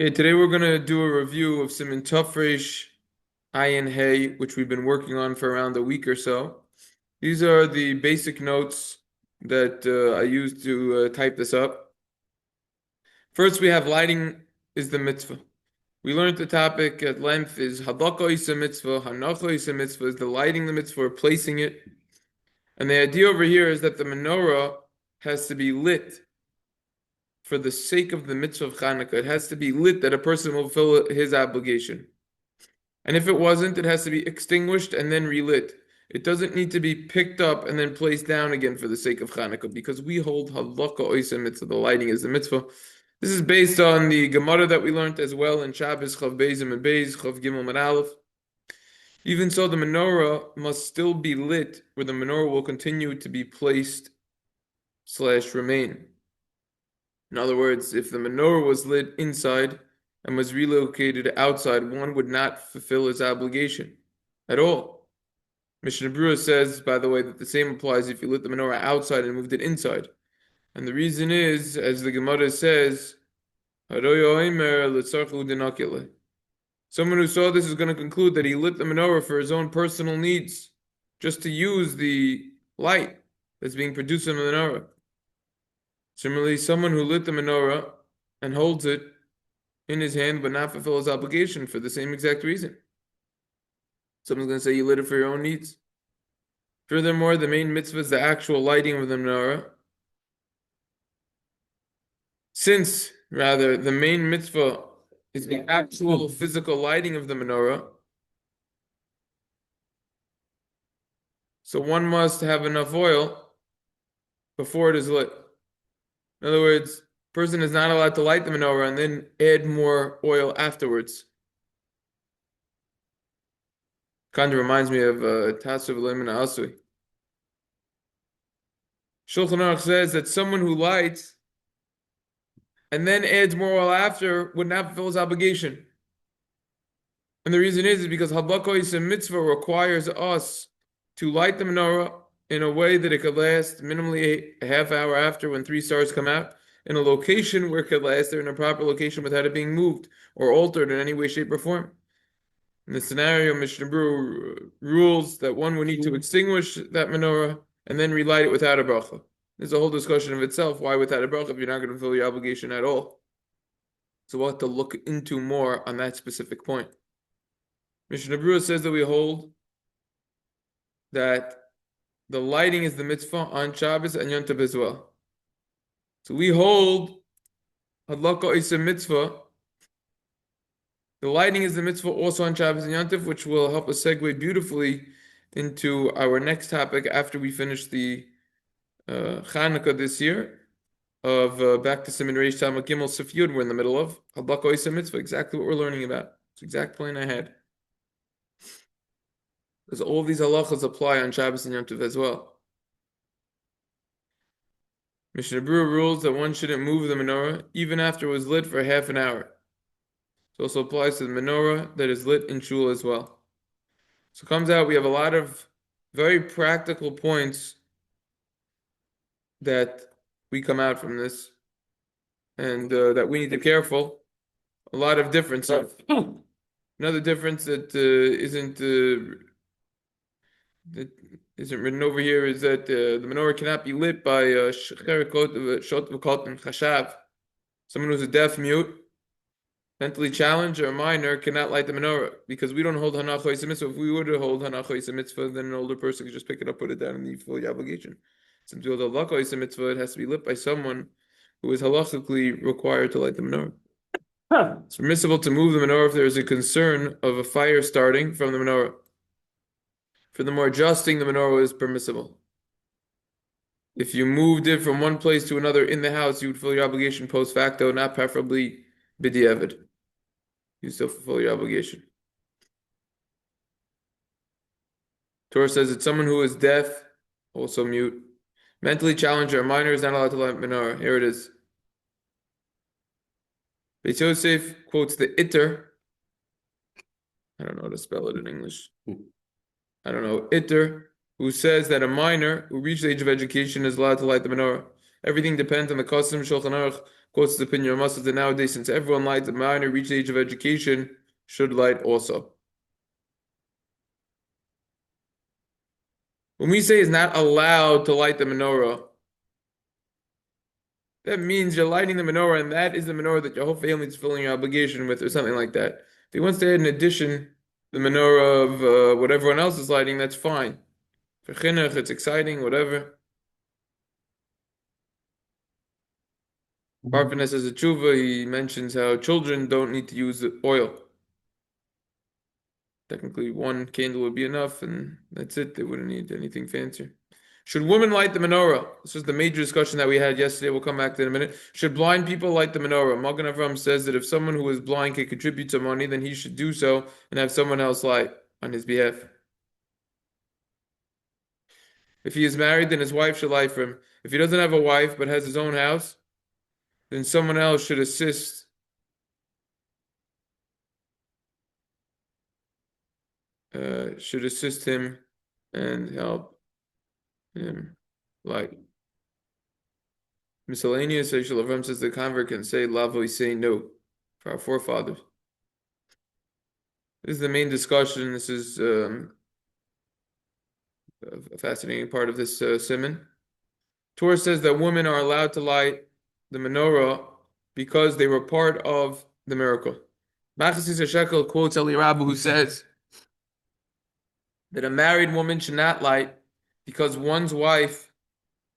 Okay, today we're going to do a review of Siman Ayin Hey, which we've been working on for around a week or so. These are the basic notes that I used to type this up. First, we have lighting is the mitzvah. We learned the topic at length is hadlaka is a mitzvah, hanacha is a mitzvah, is the lighting the mitzvah or placing it. And the idea over here is that the menorah has to be lit for the sake of the mitzvah of Chanukah. It has to be lit that a person will fulfill his obligation. And if it wasn't, it has to be extinguished and then relit. It doesn't need to be picked up and then placed down again for the sake of Chanukah, because we hold halakha oisa mitzvah, the lighting is the mitzvah. This is based on the Gemara that we learned as well in Shabbos, Chav Beizim and Beiz, Chav Gimel and Aleph. Even so, the menorah must still be lit, where the menorah will continue to be placed / remain. In other words, if the menorah was lit inside and was relocated outside, one would not fulfill his obligation at all. Mishna Berura says, by the way, that the same applies if you lit the menorah outside and moved it inside. And the reason is, as the Gemara says, someone who saw this is going to conclude that he lit the menorah for his own personal needs, just to use the light that's being produced in the menorah. Similarly, someone who lit the menorah and holds it in his hand but not fulfill his obligation for the same exact reason. Someone's going to say you lit it for your own needs. Furthermore, the main mitzvah is the actual lighting of the menorah. Since, rather, the main mitzvah is the actual physical lighting of the menorah, so one must have enough oil before it is lit. In other words, person is not allowed to light the menorah and then add more oil afterwards. Kind of reminds me of Tasav Lemon Asui. Shulchan Aruch says that someone who lights and then adds more oil after would not fulfill his obligation. And the reason is because hadlaka is a mitzvah requires us to light the menorah in a way that it could last minimally a half hour after when 3 stars come out, in a location where it could last there in a proper location without it being moved or altered in any way, shape, or form. In the scenario, Mishna Berura rules that one would need to extinguish that menorah and then relight it without a beracha. There's a whole discussion of itself. Why without a beracha if you're not going to fulfill your obligation at all? So we'll have to look into more on that specific point. Mishna Berura says that we hold that the lighting is the mitzvah on Shabbos and Yom Tov as well. So we hold hadlaka is a mitzvah. The lighting is the mitzvah also on Shabbos and Yom Tov, which will help us segue beautifully into our next topic after we finish the Chanukah this year of back to Siman Reish Talmud Gimel Sif Yud. We're in the middle of hadlaka is a mitzvah, exactly what we're learning about. It's the exact plan I had. Because all of these halachas apply on Shabbos and Yom Tov as well. Mishna Berura rules that one shouldn't move the menorah even after it was lit for half an hour. It also applies to the menorah that is lit in shul as well. So it comes out we have a lot of very practical points that we come out from this, and that we need to be careful. A lot of differences. Another difference that isn't written over here is that the menorah cannot be lit by someone who's a deaf, mute, mentally challenged, or a minor cannot light the menorah, because we don't hold hanacha oisa mitzvah. If we were to hold hanacha oisa mitzvah, then an older person could just pick it up, put it down, and you fulfill your obligation. Since we hold halakha oisa mitzvah, it has to be lit by someone who is halachically required to light the menorah. It's permissible to move the menorah if there is a concern of a fire starting from the menorah. Furthermore, adjusting the menorah is permissible. If you moved it from one place to another in the house, you would fulfill your obligation post facto, not preferably b'diavad. You still fulfill your obligation. Torah says that someone who is deaf, also mute, mentally challenged, or a minor is not allowed to light menorah. Here it is. Beis Yosef quotes the Itter. I don't know how to spell it in English. I don't know, Itter, who says that a minor who reached the age of education is allowed to light the menorah. Everything depends on the custom. Shulchan Aruch Quotes the opinion of Muslims that nowadays, since everyone lights, the minor reach the age of education should light also. When we say is not allowed to light the menorah, that means you're lighting the menorah, and that is the menorah that your whole family is fulfilling your obligation with, or something like that. If he wants to add in addition the menorah of what everyone else is lighting, that's fine. For chinuch, it's exciting, whatever. From.is as a tshuva, he mentions how children don't need to use the oil. Technically, one candle would be enough, and that's it. They wouldn't need anything fancier. Should women light the menorah? This was the major discussion that we had yesterday. We'll come back to it in a minute. Should blind people light the menorah? Magen Avram says that if someone who is blind can contribute some money, then he should do so and have someone else light on his behalf. If he is married, then his wife should light for him. If he doesn't have a wife but has his own house, then someone else should assist. Should assist him and help him light. Miscellaneous, Avram says the convert can say lavo, say no for our forefathers. This is the main discussion. This is a fascinating part of this Siman. Torah says that women are allowed to light the menorah because they were part of the miracle. Machasis Shekel quotes Eli Rabba, who says that a married woman should not light because one's wife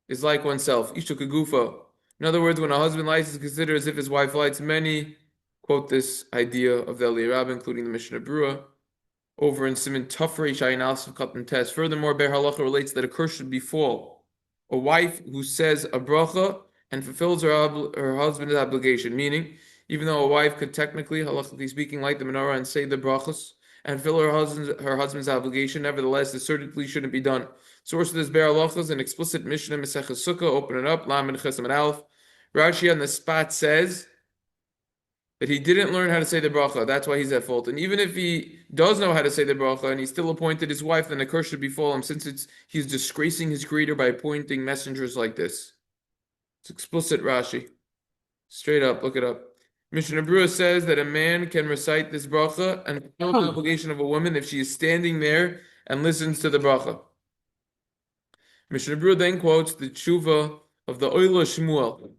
is like oneself. Isha kagufa. In other words, when a husband lights, it's considered as if his wife lights. Many quote this idea of the Eli Rabba, including the Mishna Berura, over in Siman Tafrei Shayin Alf Katan Tes. Furthermore, Ber Halacha relates that a curse should befall a wife who says a beracha and fulfills her husband's obligation. Meaning, even though a wife could technically, halachically speaking, light the menorah and say the brachas and fulfill her husband's obligation, nevertheless, this certainly shouldn't be done. Source of this Ber Halacha is an explicit Mishnah Maseches Sukkah. Open it up. Lamed Chesam and Alf. Rashi on the spot says that he didn't learn how to say the bracha. That's why he's at fault. And even if he does know how to say the bracha and he still appointed his wife, then the curse should befall him, since he's disgracing his creator by appointing messengers like this. It's explicit Rashi. Straight up, look it up. Mishna Berura says that a man can recite this bracha and fulfill the obligation of a woman if she is standing there and listens to the bracha. Mishna Berura then quotes the tshuva of the Oila Shmuel,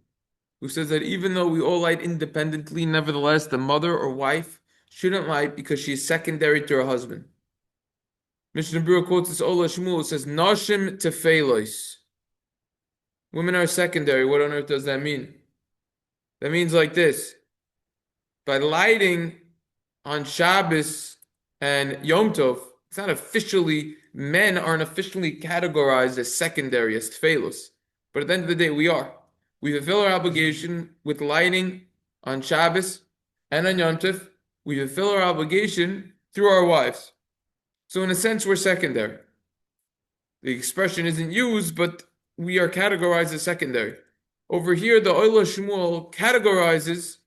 who says that even though we all light independently, nevertheless, the mother or wife shouldn't light because she is secondary to her husband. Mishna Berura quotes this Ola Shmuel, who says, Nashim tefeilos. Women are secondary. What on earth does that mean? That means like this. By lighting on Shabbos and Yom Tov, it's not officially, men aren't officially categorized as secondary, as tefeilos. But at the end of the day, we are. We fulfill our obligation with lighting on Shabbos and on Yom Tov. We fulfill our obligation through our wives. So in a sense, we're secondary. The expression isn't used, but we are categorized as secondary. Over here, the Oila Shmuel categorizes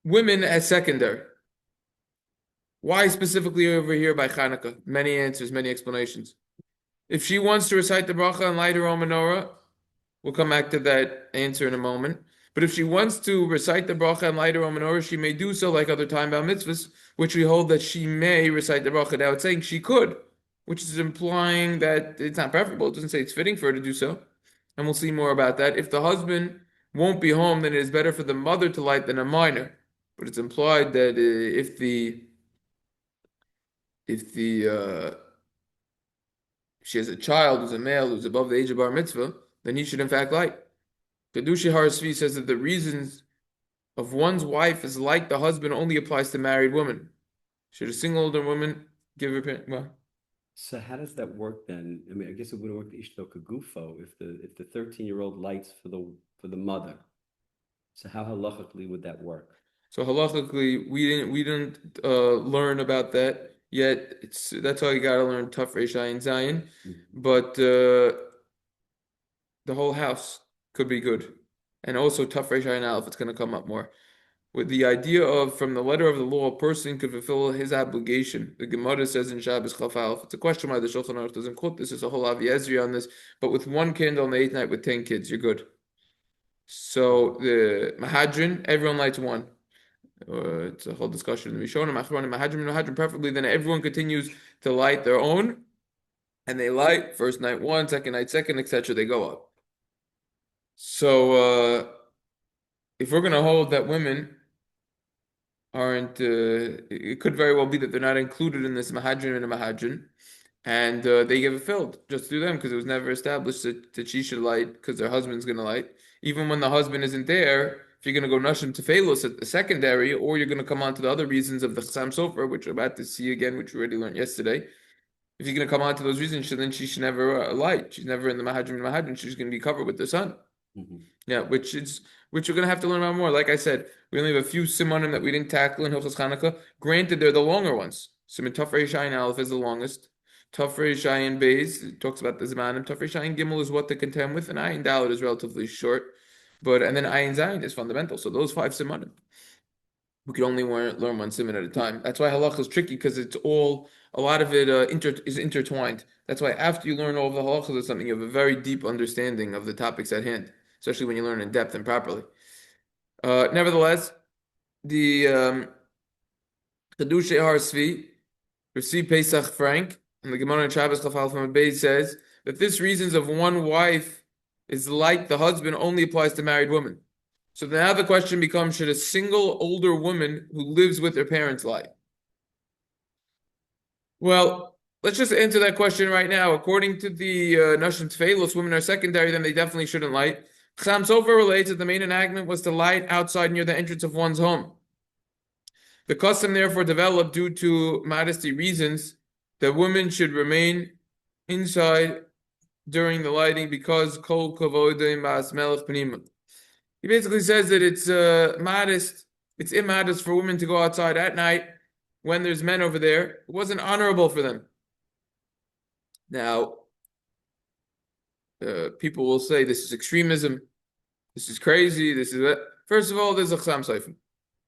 women as secondary. Why specifically over here by Chanukah? Many answers, many explanations. If she wants to recite the beracha and light her own menorah, we'll come back to that answer in a moment. But if she wants to recite the beracha and light her own menorah, she may do so like other time-bound mitzvahs, which we hold that she may recite the beracha. Now it's saying she could, which is implying that it's not preferable. It doesn't say it's fitting for her to do so. And we'll see more about that. If the husband won't be home, then it is better for the mother to light than a minor. But it's implied that if she has a child who's a male who's above the age of bar mitzvah, then he should in fact light. Kedushi Harsvi says that the reasons of one's wife is like the husband only applies to married women. Should a single older woman give her parent? Well, so how does that work then? I mean, I guess it would work the ishto kagufo if the 13-year-old lights for the mother. So how halachically would that work? So halachically, we didn't learn about that yet. That's how you gotta learn tough Reishai and Zion. But the whole house could be good. And also tough Reishai and Aleph, it's gonna come up more. with the idea of from the letter of the law, a person could fulfill his obligation. The Gemara says in Shabbos Chaf Aleph, it's a question why the Shulchan Aruch doesn't quote this. There's a whole Avi Ezri on this, but with one candle on the 8th night with 10 kids, you're good. So the Mahadrin, everyone lights one. It's a whole discussion in the Rishonim, Achronim, Mahadrin, preferably then everyone continues to light their own, and they light first night one, second night second, etc. They go up. So if we're going to hold that women aren't, it could very well be that they're not included in this Mahadrin and a Mahadrin, and they get fulfilled just through them because it was never established that she should light because their husband's going to light. Even when the husband isn't there, if you're going to go Nashim Tefelos at the secondary, or you're going to come on to the other reasons of the Chasam Sofer, which we're about to see again, which we already learned yesterday. If you're going to come on to those reasons, then she should never light. She's never in the Mahadrin. She's going to be covered with the sun. Mm-hmm. Yeah, which we're going to have to learn about more. Like I said, we only have a few Simanim that we didn't tackle in hilchos Chanukah. Granted, they're the longer ones. Siman Tafrei Shayin Aleph is the longest. Tafrei Shayin Beis talks about the Zmanim. Tafrei Shayin Gimel is what to contend with, and Ayin Dalet is relatively short. And then Ayin Zayin is fundamental. So those 5 Simanim. We could only learn one Siman at a time. That's why halakha is tricky, because it's all, a lot of it is intertwined. That's why after you learn all of the halachas of something, you have a very deep understanding of the topics at hand, especially when you learn in depth and properly. Nevertheless, the Chedushay Har Svi, Rasi Pesach Frank, and the Gemara in Shabbos Chafal from Beis says that this reasons of one wife is like the husband only applies to married women. So now the question becomes, should a single older woman who lives with her parents light? Well, let's just answer that question right now. According to the Nashim Tfeilos, women are secondary, then they definitely shouldn't light. Chasam Sofer relates that the main enactment was to light outside near the entrance of one's home. The custom therefore developed due to modesty reasons that women should remain inside during the lighting because kol kavodim bas melech panima. He basically says that it's modest, it's immodest for women to go outside at night when there's men over there. It wasn't honorable for them. Now, people will say this is extremism, this is crazy, this is that. First of all, there's a chasam sofer.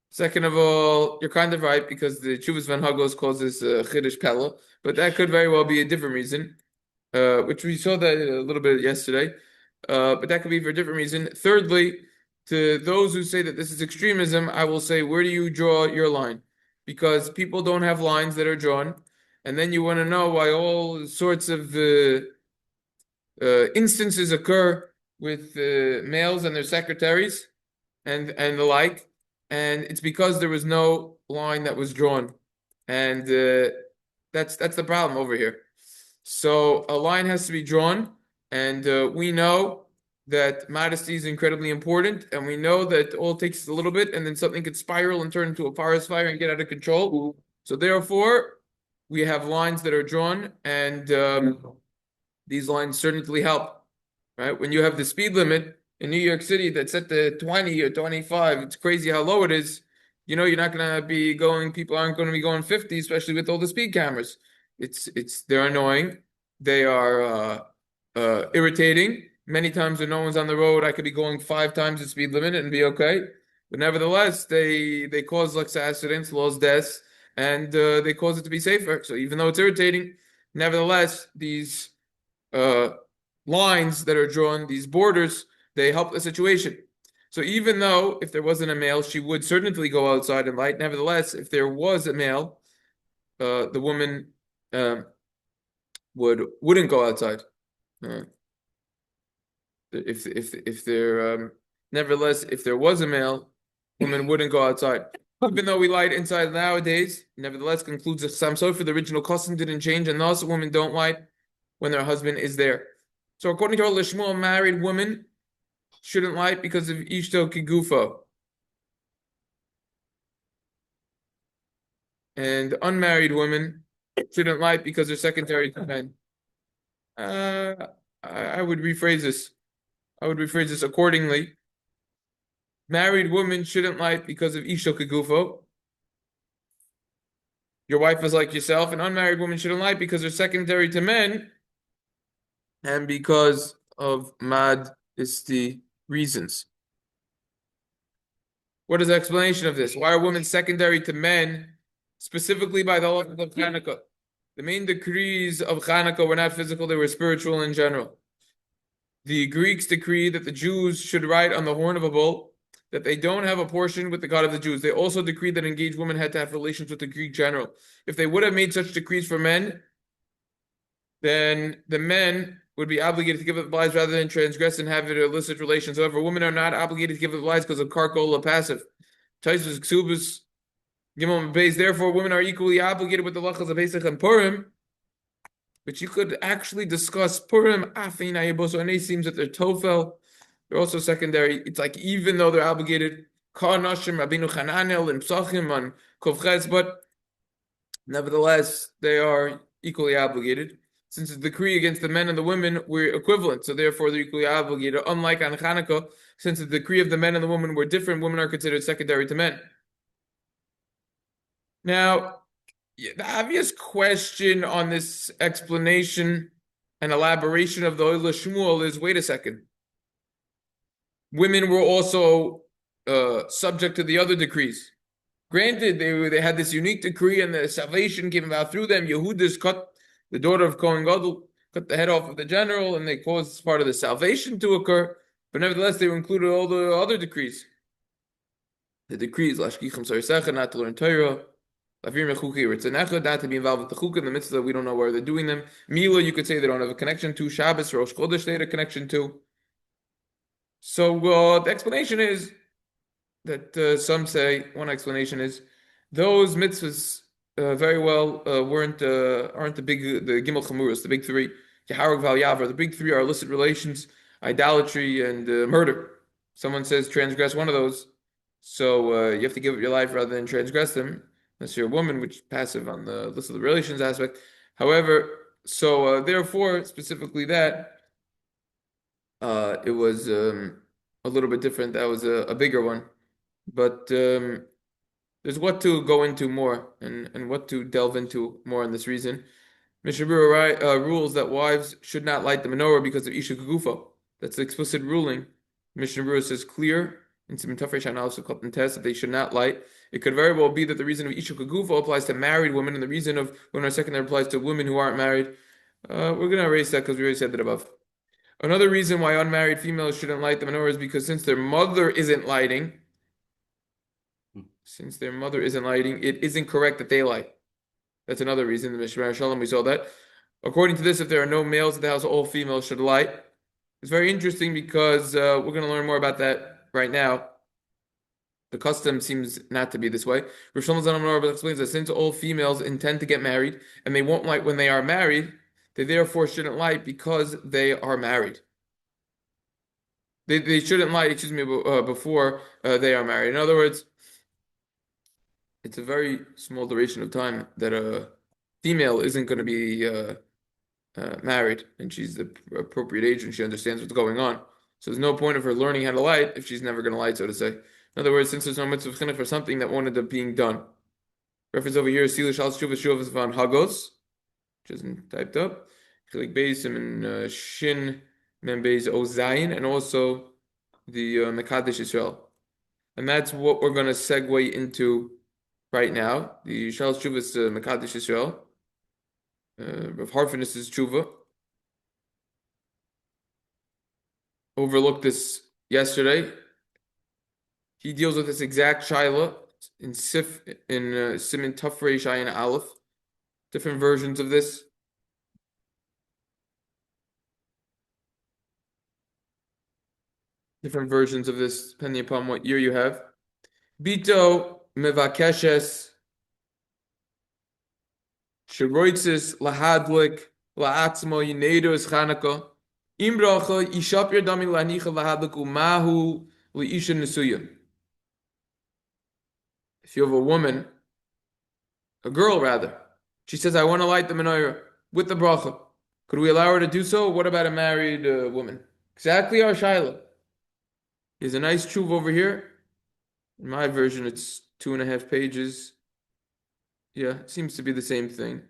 Second of all, you're kind of right because the Chuvas Van Hagos calls this Chiddush Pella, but that could very well be a different reason, which we saw that a little bit yesterday, but that could be for a different reason. Thirdly, to those who say that this is extremism, I will say, where do you draw your line? Because people don't have lines that are drawn, and then you want to know why all sorts of instances occur with males and their secretaries and the like, and it's because there was no line that was drawn, and that's the problem over here. So a line has to be drawn, and we know that modesty is incredibly important, and we know that all takes a little bit, and then something could spiral and turn into a forest fire and get out of control. So therefore, we have lines that are drawn, and these lines certainly help, right? When you have the speed limit in New York City that's set to 20 or 25, it's crazy how low it is. You know, you're not going to be going, people aren't going to be going 50, especially with all the speed cameras. They're annoying. They are irritating. Many times when no one's on the road, I could be going 5 times the speed limit and be okay. But nevertheless, they cause accidents, lost deaths, and they cause it to be safer. So even though it's irritating, nevertheless, these lines that are drawn, these borders, they help the situation. So even though if there wasn't a male, she would certainly go outside and light. Nevertheless, if there was a male, the woman wouldn't go outside. Nevertheless, if there was a male, women wouldn't go outside. Even though we light inside nowadays, nevertheless concludes that Chasam Sofer, the original custom didn't change, and also women don't light when their husband is there. So according to our Lishmuel, married women shouldn't light because of Ishto Kigufo. And unmarried women shouldn't light because they're secondary to men. I would rephrase this. Accordingly. Married women shouldn't light because of Ishto Kigufo. Your wife is like yourself, and unmarried women shouldn't light because they're secondary to men and because of modesty reasons. What is the explanation of this? Why are women secondary to men, specifically by the law of Chanukah? The main decrees of Chanukah were not physical, they were spiritual in general. The Greeks decreed that the Jews should write on the horn of a bull that they don't have a portion with the God of the Jews. They also decreed that engaged women had to have relations with the Greek general. If they would have made such decrees for men, then the men would be obligated to give up lives rather than transgress and have illicit relations. However, women are not obligated to give up lives because of karkola passive. Taisus ksubus gimel beis. Therefore, women are equally obligated with the lachas of Pesach and Purim. But you could actually discuss Purim, Afin, Ayabos, and it seems that they're Tofel. They're also secondary. It's like even though they're obligated, Karnashim, Rabbeinu Chananel, and Psachim on Kovches, but nevertheless, they are equally obligated. Since the decree against the men and the women were equivalent, so therefore they're equally obligated. Unlike on Chanukah, since the decree of the men and the women were different, women are considered secondary to men. Now, the obvious question on this explanation and elaboration of the Oila Shmuel is, wait a second. Women were also subject to the other decrees. Granted, they had this unique decree and the salvation came about through them. Yehudis cut the daughter of Kohen Gadol, cut the head off of the general, and they caused part of the salvation to occur. But nevertheless, they were included all the other decrees. The decrees, Lashkichim Sarisecha, not to learn Torah, not to be involved with the chukah and the mitzvah. We don't know where they're doing them. Mila, you could say they don't have a connection to. Shabbos, Rosh Chodesh, they had a connection to. So the explanation is that some say, one explanation is, those mitzvahs very well aren't the Gimel Chamuras, the big three. Yeharog Val Yavar, the big three are illicit relations, idolatry, and murder. Someone says transgress one of those, so you have to give up your life rather than transgress them, unless you're a woman, which is passive on the list of the relations aspect. However, so therefore, specifically that, it was a little bit different. That was a bigger one. But there's what to go into more and what to delve into more on this reason. Mishna Berura rules that wives should not light the menorah because of Isha Kagufo. That's the explicit ruling. Mishna Berura says clear in Siman Tafresh and also called test that they should not light. It could very well be that the reason of Isha Kagufo applies to married women and the reason of when our secondary applies to women who aren't married. We're going to erase that because we already said that above. Another reason why unmarried females shouldn't light the menorah is because since their mother isn't lighting, it isn't correct that they light. That's another reason. The Mishna Berura, we saw that. According to this, if there are no males at the house, all females should light. It's very interesting because we're going to learn more about that right now. The custom seems not to be this way. Rosh Hashanah explains that since all females intend to get married and they won't light when they are married, they therefore shouldn't light because they are married. They shouldn't light, before they are married. In other words, it's a very small duration of time that a female isn't going to be married, and she's the appropriate age and she understands what's going on. So there's no point of her learning how to light if she's never going to light, so to say. In other words, since there's no mitzvah chinuch for something that won't end up being done. Reference over here is Sila Shal Shuvah Shuvah Van Hagos, which isn't typed up. Chilik Beis and Shin Mem Beis Ozayin, and also the Mekadesh Israel. And that's what we're going to segue into right now. The Shal Shuvah is Mekadesh Israel. Rav Harfinus is Tshuva. Overlooked this yesterday. He deals with this exact shaila in Siman Tafresh Ayin Aleph. Different versions of this. Different versions of this, depending upon what year you have. Bito mevakeshes sheroitzis lahadlik laatzmo yinedo es Chanukah imbracha yishapir dami lanicha lahadlik umahu liisha nesuya. If you have a woman, a girl rather, she says, I want to light the menorah with the beracha. Could we allow her to do so? What about a married woman? Exactly our shaila. Here's a nice tshuva over here. In my version, it's 2.5 pages. Yeah, it seems to be the same thing.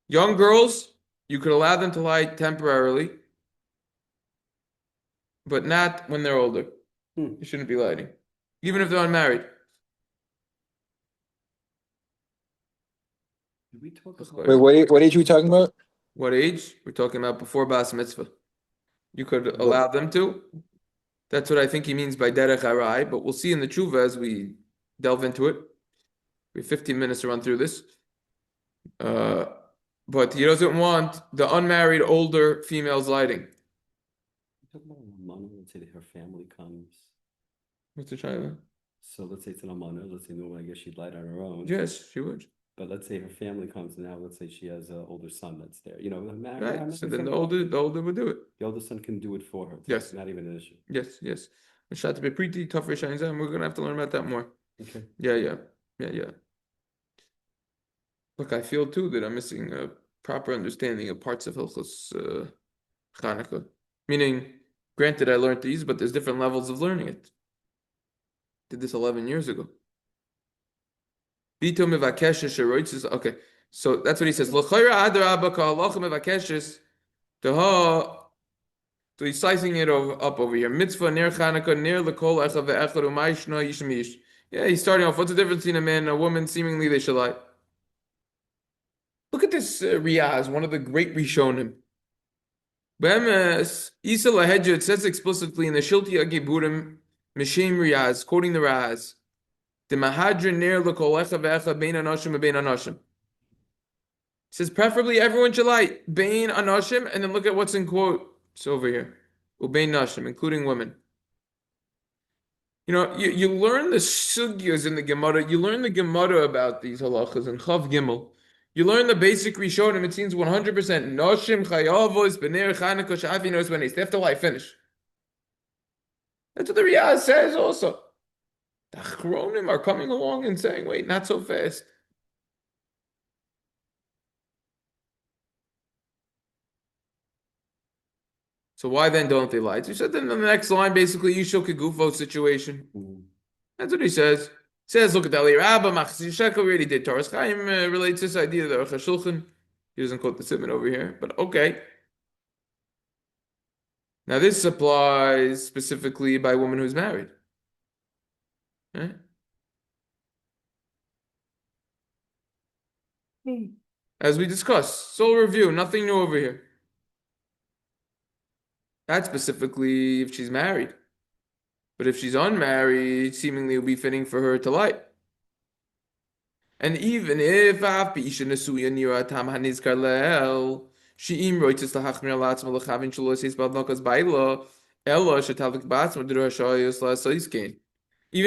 Young girls, you could allow them to lie temporarily, but not when they're older. You shouldn't be lighting, even if they're unmarried. Did we talk Wait, about what age are we talking about? What age? We're talking about before Bas Mitzvah. You could allow them to. That's what I think he means by derech arai, but we'll see in the tshuva as we delve into it. We have 15 minutes to run through this. But he doesn't want the unmarried older females lighting. talk about a almana? Let's say that her family comes. What's the China? So let's say it's an almana. Let's say normally I guess she'd light on her own. Yes, she would. But let's say her family comes now. Let's say she has an older son that's there. Right. So then the older would do it. The older son can do it for her. Yes. Not even an issue. Yes. Mishat be pretty tough for Shine and we're gonna have to learn about that more. Okay. Yeah. Look, I feel too that I'm missing a proper understanding of parts of hilchos Chanukah. Meaning, granted, I learned these, but there's different levels of learning it. Did this 11 years ago. Okay, so that's what he says. So he's slicing it up over here. Mitzvah near Chanukah near lekol echa ve'echad u'mayishna yishim yish. Yeah, he's starting off. What's the difference between a man and a woman? Seemingly they should lie. Look at this Riaz, one of the great Rishonim. Be'emes Isa lahedja. It says explicitly in the Shilti Agiburim Mishem Riaz, quoting the Raz. The Mahadrin near lekol echa ve'echad bein anoshim bein anoshim. Says preferably everyone should lie bein anoshim, and then look at what's in quote. It's over here. Ubein nashim, including women. You learn the sugyas in the Gemara. You learn the Gemara about these halachas in Chav Gimel. You learn the basic Rishonim. It seems 100%. Nashim chayavos b'ner Chanukah sha'afi nos b'nes. They have to lie. Finish. That's what the Riyaz says also. The Achronim are coming along and saying, wait, not so fast. So why then don't they lie? So he said then in the next line, basically, Yishul Kegufo situation. That's what he says. He says, look at that. Rabba Machzishek already did. Torah Chaim relates this idea to the Aruch Shulchan. He doesn't quote the Siman over here, but okay. Now this applies specifically by a woman who's married. Right? As we discussed, sole review, nothing new over here. That's specifically if she's married. But if she's unmarried, seemingly it will be fitting for her to light. And even if even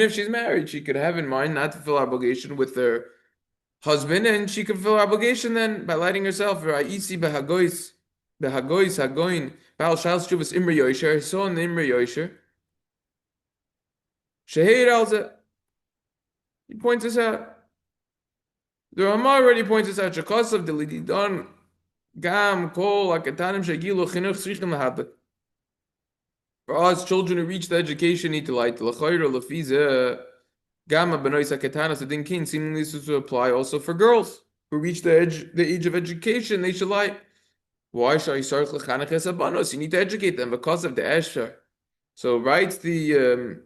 if she's married, she could have in mind not to fulfill obligation with her husband, and she could fulfill obligation then by lighting herself. Behagois hagoin Baal Shals Shuvas Imri Yosher, saw in the Imri Yosher. Sheheir Alza. He points us out. The Rama already points us out. Shakasav Delididon Gam Kol Akatanim Shagilu Chinuch Srichim Lahadlik. For us, children who reach the education need to light. L'chayra Lafiza Gamma Benois Akatanas Adinkin seemingly this to apply also for girls who reach the age of education. They should light. Why shall you start lechanech abanos? You need to educate them because of the esher. So writes the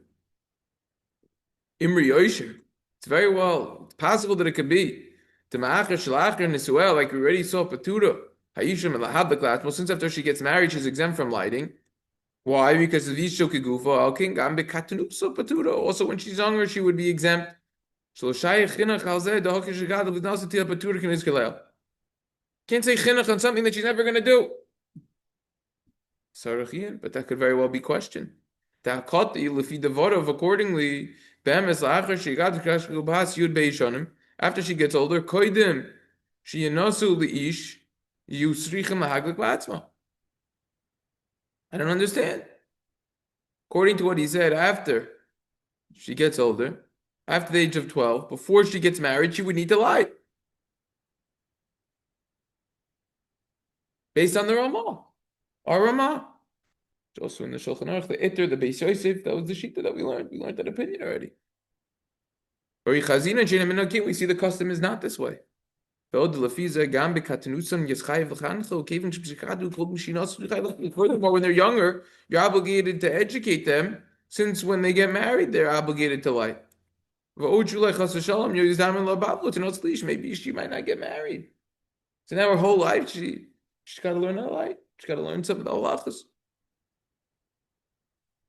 Imri Yosher. It's very well. It's possible that it could be the ma'acher shalacher nisuel, like we already saw Patura Hayishim and Lahab the class. Well, since after she gets married, she's exempt from lighting. Why? Because of Yishul Kigufa Alkin Gam Bekatunuso Patura. Also, when she's younger, she would be exempt. Shloshayich chinach alzeh dahokish gad v'nasa tia Patura can iskalel. Can't say chinuch on something that she's never going to do. But that could very well be questioned. Accordingly, after she gets older, koidim she yinasu leish yusrichem lahaglik latzma. I don't understand. According to what he said, after she gets older, after the age of 12, before she gets married, she would need to lie. Based on the Ramah. Our Ramah. Also in the Shulchan Aruch, the Itter, the Beis Yosef, that was the Shita that we learned. We learned that opinion already. We see the custom is not this way. Furthermore, when they're younger, you're obligated to educate them, since when they get married, they're obligated to lie. Maybe she might not get married. So now her whole life, she's got to learn how to lie. She's got to learn some of the halachas.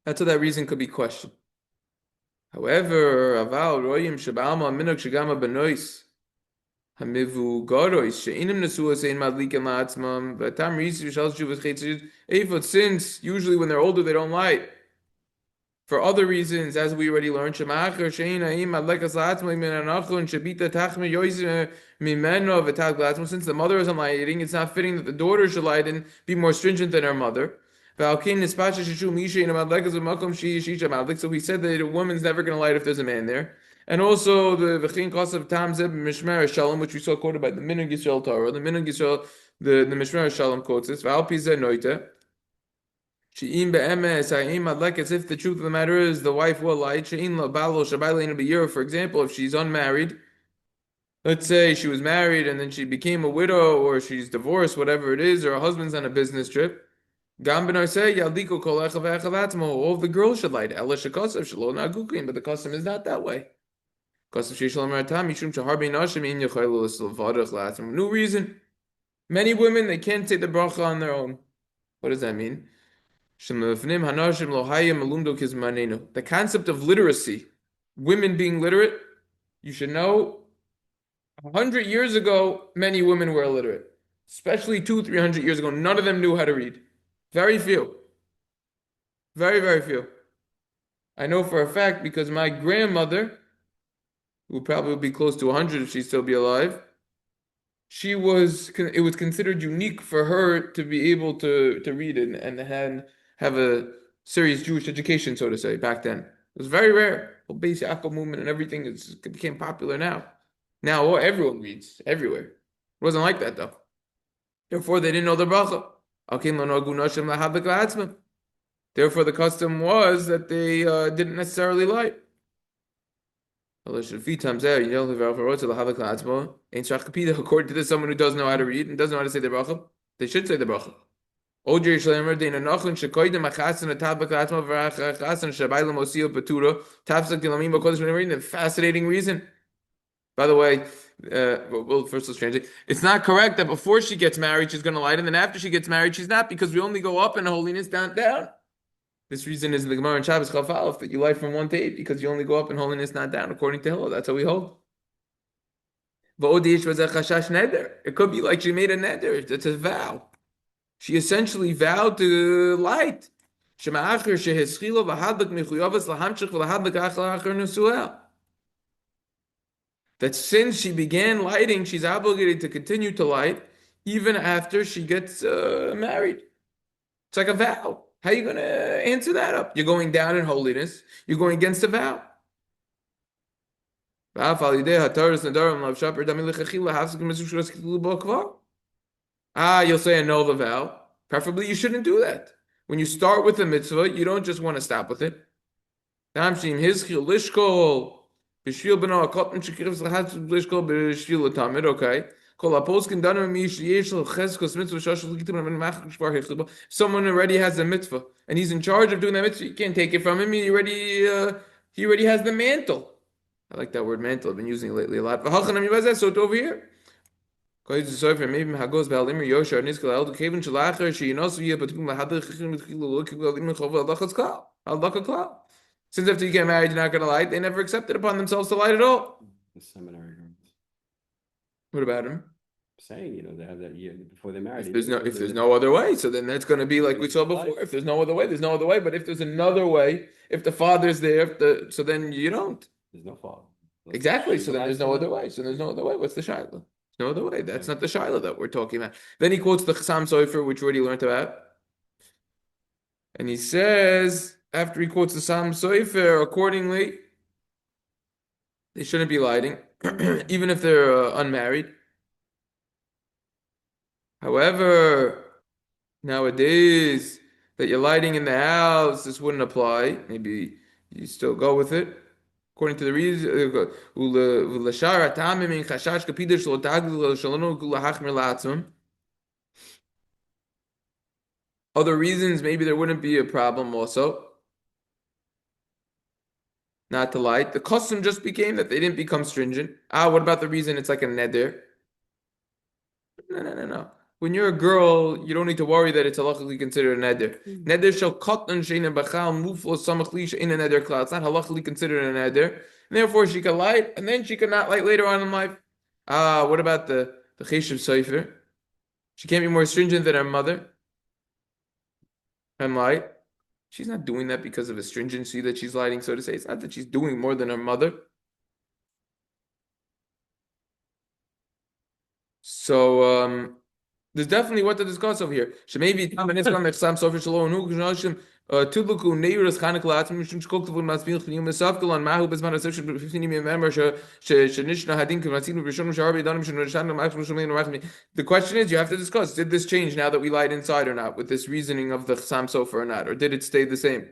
That's how that reason could be questioned. However, aval royim shabama minok shagama benois hamivu gorois sheinim nesuas ein madlikin la'atzmam v'tam risi v'shal shuvas chetzid efot, since usually when they're older they don't light for other reasons, as we already learned. Shemachar shein haim madlekas la'atzmam min anachon shabita tachme yoyzim mimeno v'tag la'atzmam. Since the mother isn't lighting, it's not fitting that the daughter should light and be more stringent than her mother. So he said that a woman's never going to light if there's a man there. And also the v'chein kos of tam zeb Mishna Berura, which we saw quoted by the Mishna Berura Torah. The Mishna Berura, the Mishna Berura quotes this. V'al pi zeh noita. She'im be'emes ha'im madlekes, if the truth of the matter is the wife will light. She'in la balo shabai leinu b'yira. For example, if she's unmarried, let's say she was married and then she became a widow, or she's divorced, whatever it is, or her husband's on a business trip. All of the girls should light, but the custom is not that way. New reason. Many women, they can't say the beracha on their own. What does that mean? The concept of literacy, women being literate, you should know, 100 years ago, many women were illiterate. Especially 200-300 years ago, none of them knew how to read. Very few. Very, very few. I know for a fact because my grandmother, who probably would be close to 100 if she'd still be alive, it was considered unique for her to be able to read and have a serious Jewish education, so to say, back then. It was very rare. The Beis Yaakov movement and everything became popular now. Now everyone reads everywhere. It wasn't like that though. Therefore, they didn't know the beracha. Therefore, the custom was that they didn't necessarily light. According to this, someone who doesn't know how to read and doesn't know how to say the beracha, they should say the beracha. Fascinating reason. By the way, well, first let's translate. It's not correct that before she gets married, she's going to light, and then after she gets married, she's not, because we only go up in holiness, down. This reason is in the Gemara in Shabbos Chaf Aleph that you light from 1 to 8, because you only go up in holiness, not down, according to Hillel. That's how we hold. It could be like she made a neder. It's a vow. She essentially vowed to light. That since she began lighting, she's obligated to continue to light even after she gets married. It's like a vow. How are you going to answer that up? You're going down in holiness. You're going against the vow. You'll say annul the vow. Preferably, you shouldn't do that. When you start with a mitzvah, you don't just want to stop with it. Okay. Someone already has a mitzvah and he's in charge of doing that mitzvah. You can't take it from him. He already has the mantle. I like that word mantle. I've been using it lately a lot. So it's over here. Since after you get married, you're not going to light, they never accepted upon themselves to light at all. The seminary girls. What about them? Saying, they have that year before they're married. If there's no other way, so then that's going to be like we saw before. If there's no other way, there's no other way. But if there's another way, if the father's there, so then you don't. There's no father. Exactly. So then there's no other way. So there's no other way. What's the shaila? There's no other way. That's not the shaila that we're talking about. Then he quotes the Chassam Sofer, which we already learned about. And he says, after he quotes the Chassam Sofer, accordingly, they shouldn't be lighting, even if they're unmarried. However, nowadays, that you're lighting in the house, this wouldn't apply. Maybe you still go with it. According to the reason, other reasons, maybe there wouldn't be a problem also not to light. The custom just became that they didn't become stringent. What about the reason it's like a neder? No. When you're a girl, you don't need to worry that it's halachically considered a neder. Neder shall katan sheina bachal muflo samachlish in a neder cloud. It's not halachically considered a neder. And therefore, she can light, and then she can not light later on in life. What about the cheshiv sefer? She can't be more stringent than her mother and light. She's not doing that because of a stringency that she's lighting, so to say. It's not that she's doing more than her mother. So there's definitely what to discuss over here. Maybe Tudluku neiros chanik latzim mishum shkol tavun masbil chiyum mesavkel on mahu bezman asif shefifini member shenishna hadin kvatzinu b'shonu sharbi danim shenishanu ma'achnu shumein rachmi. The question is, you have to discuss: did this change now that we light inside or not, with this reasoning of the chasam sofer or not, or did it stay the same?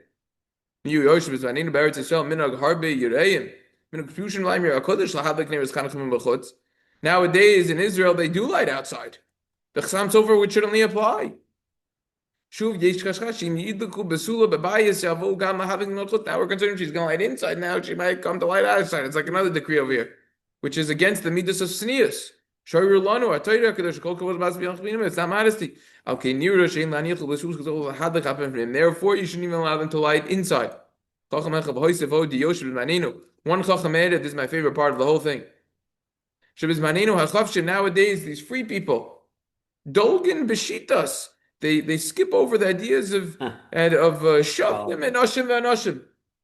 You Yoshev is vaninu beretz Yisrael minag harbe yireim minag fusion laimir akodesh lahadlik neiros chanikim b'chutz. Nowadays in Israel they do light outside. The chasam sofer would should only apply. Now we're concerned she's going to light inside. Now she might come to light outside. It's like another decree over here, which is against the midas of sneas. It's not modesty. Therefore, you shouldn't even allow them to light inside. One chacham added, this is my favorite part of the whole thing. Nowadays, these free people, Dolgan Beshitas, they skip over the ideas of Shafim and Ashim,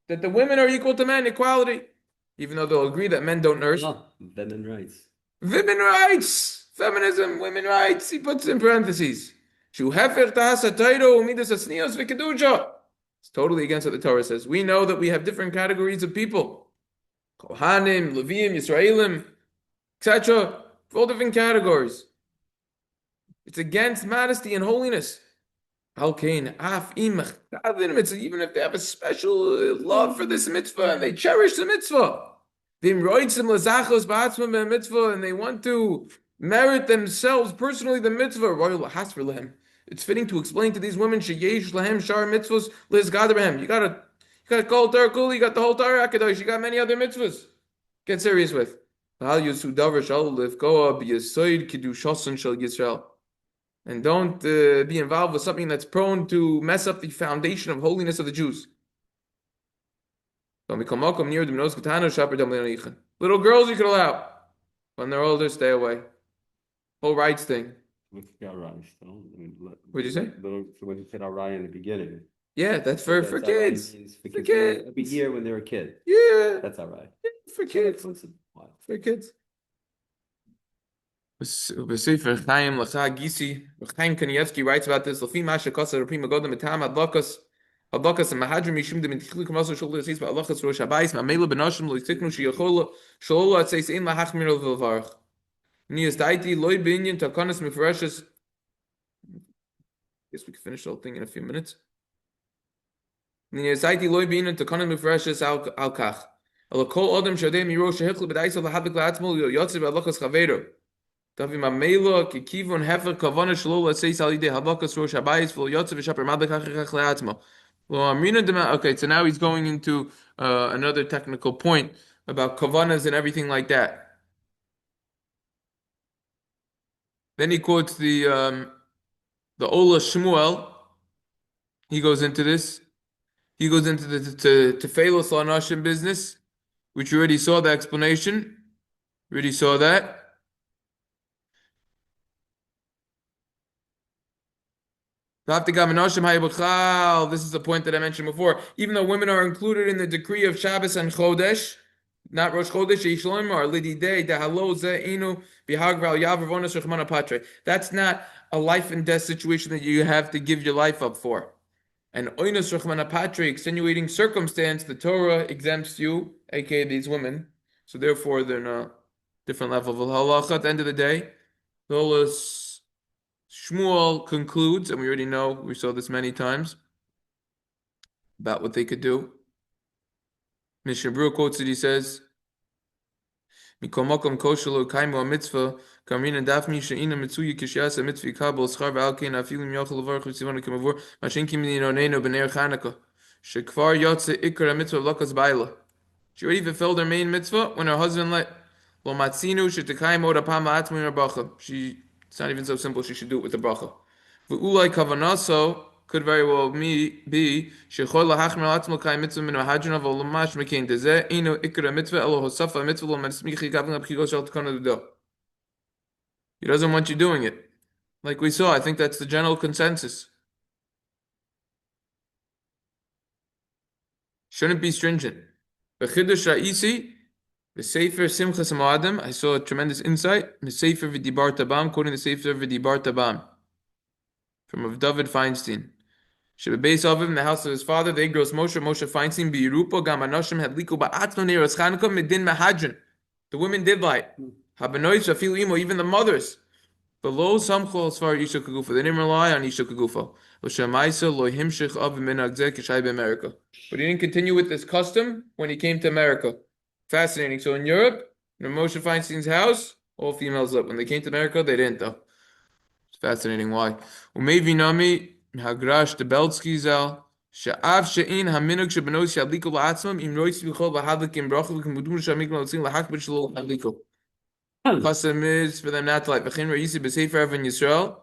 that the women are equal to men, equality, even though they'll agree that men don't nurse. Women rights. Women rights, feminism, women rights. He puts in parentheses. It's totally against what the Torah says. We know that we have different categories of people: Kohanim, Levim, Yisraelim, etc. All different categories. It's against modesty and holiness. Even if they have a special love for this mitzvah and they cherish the mitzvah, and they want to merit themselves personally the mitzvah. It's fitting to explain to these women, you gotta call Torah Kuli, you got the whole Torah Akadosh, you got many other mitzvahs. Get serious with. And don't be involved with something that's prone to mess up the foundation of holiness of the Jews. Little girls you could allow. When they're older, stay away. Whole rights thing. What's the arai still? What'd you say? When you said arai in the beginning. Yeah, that's for kids. For kids. Every year when they're a kid. Yeah. That's arai. Yeah, for kids. For kids. B'sefer Chaim Lacha Gisi, Chaim Kanievsky writes about this. L'fi Masha Kosa Rapim Agodim Etam Hadlakas and Mahadrim Mishum de Mentichli Kamaso Shul Lesis Ba'Alachas Rosh Habayis Ma'Mela Benoshim Loitiknu Shiyachola Sholola Atzeis Ein Lahachmir V'Varach Nias Daiti Loi Binyan Takanas Mefereshes. Guess we can finish the whole thing in a few minutes. Nias Daiti Loi Binyan Takanas Mefereshes Al Kach Alakol Adam Shadei Miro Shehechli B'Daisa Lahadlik La'atzmol Yotzev Alachas Chaveiro. Davim Amela Kikivon Hefer Kavana Shlola Seis Alide Havakas Rosh Habayis V'Lo Yotzev V'Shaper Madachachach Le'atzmo. Well, Amrina Dema. Okay, so now he's going into another technical point about kavanas and everything like that. Then he quotes the Ola Shmuel. He goes into this. He goes into the Tefelos Lanashim business, which you already saw the explanation. Already saw that. This is the point that I mentioned before. Even though women are included in the decree of Shabbos and Chodesh, not Rosh Chodesh, or Lididei, Inu, Patre. That's not a life and death situation that you have to give your life up for. And Oinus Rachmana Patre, extenuating circumstance, the Torah exempts you, aka these women. So therefore, they're in a different level of halacha. At the end of the day, Shmuel concludes, and we already know, we saw this many times, about what they could do. Mishna Berura quotes it, he says, "Mikol makom kosher lo kaimu mitzvah, kamrin daf mi she'ina mitzuya kishyasa mitzvah yikabel schar v'alkein afilim yochel levarach v'tzivon kemavur mashin kim ninonenu b'ner Chanukah shekvar yotze ikar mitzvah lakas baila." She already fulfilled her main mitzvah when her husband let lo matzinu shetekayim od apam la'atzmi beracha. It's not even so simple. She should do it with the bracha. V'ulai kavanaso could very well be shechol lahachmir la'atzmo kayim mitzvah min mahadrin avol lamash mekein dezeh ino ikra mitzvah elo hosafa mitzvah lo matzmichi gavin apchigos shel tkana do. He doesn't want you doing it. Like we saw, I think that's the general consensus. Shouldn't be stringent. B'chidush ra'isi, the Sefer Simchas Moadim, I saw a tremendous insight. The Sefer V'dibar Tabam, quoting the Sefer V'dibar Tabam from of David Feinstein. Should be based off him in the house of his father. They gross Moshe Feinstein B'Yerupa Gam Anoshim had liku ba'atzno neiros Chanukah medin mahadrin. The women did light. Habanois Shafilu Imo, even the mothers. Below some chol as far as Isha Kagufa. They didn't rely on Isha Kagufa. L'shamaisa lo himshich av minagzeh k'shai b'America. But he didn't continue with this custom when he came to America. Fascinating. So in Europe, in Moshe Feinstein's house, all females up. When they came to America, they didn't though. It's fascinating why. Umevi nami hagrash the Beltsky zal sha'av she'in haminug shebenos shadliko la'atzmam im roitz b'chol b'hadlik im bracha v'kemudum shamik l'otzing l'hakbet shlo hadliko. Custom is for them not to light. V'chin re'isi b'sefer Evan Yisrael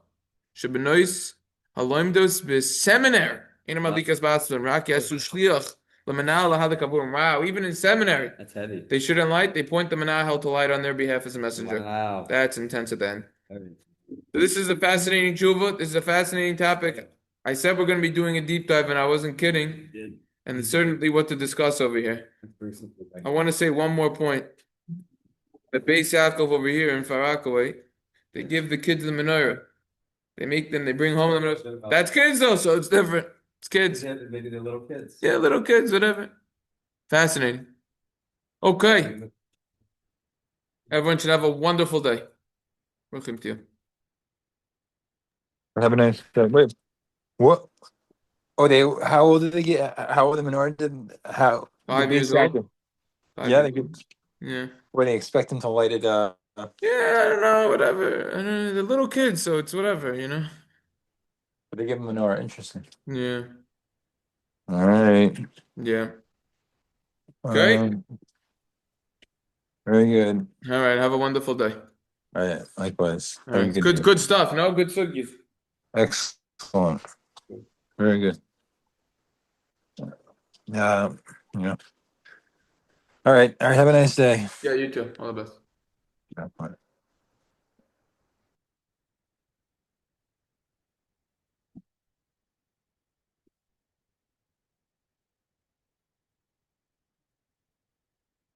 shebenois haloimdos b'seminary in madlikas b'atzmam rak yasu shliach. Wow, even in seminary, That's heavy. they shouldn't light. They point the menahel to light on their behalf as a messenger. Wow. That's intense at the end. Heavy. So this is a fascinating tshuva. This is a fascinating topic. I said we're going to be doing a deep dive, and I wasn't kidding. You did. And it's certainly what to discuss over here. I want to say one more point. The Beis Yaakov over here in Farakaway, they give the kids the menorah. They bring home the menorah. That's kids though, so it's different. It's kids. Maybe they're little kids. Yeah, little kids, whatever. Fascinating. Okay. Everyone should have a wonderful day. Welcome to you. Have a nice day. Wait, what? Oh, how old did they get? How old the menorah did? How? 5 the years base old. jacket? 5 Yeah, years they old. could. Yeah. Where they expect them to light it? Yeah, I don't know, whatever. I don't know, they're little kids, so it's whatever, you know? But they give them menorah. Interesting. Yeah. All right. Yeah. Okay. Very good. All right. Have a wonderful day. All right. Likewise. All Have a right. good Good, day. good stuff. No, good sugis. Excellent. Very good. Yeah. All right. All right. Have a nice day. Yeah, you too. All the best. Yeah, bye.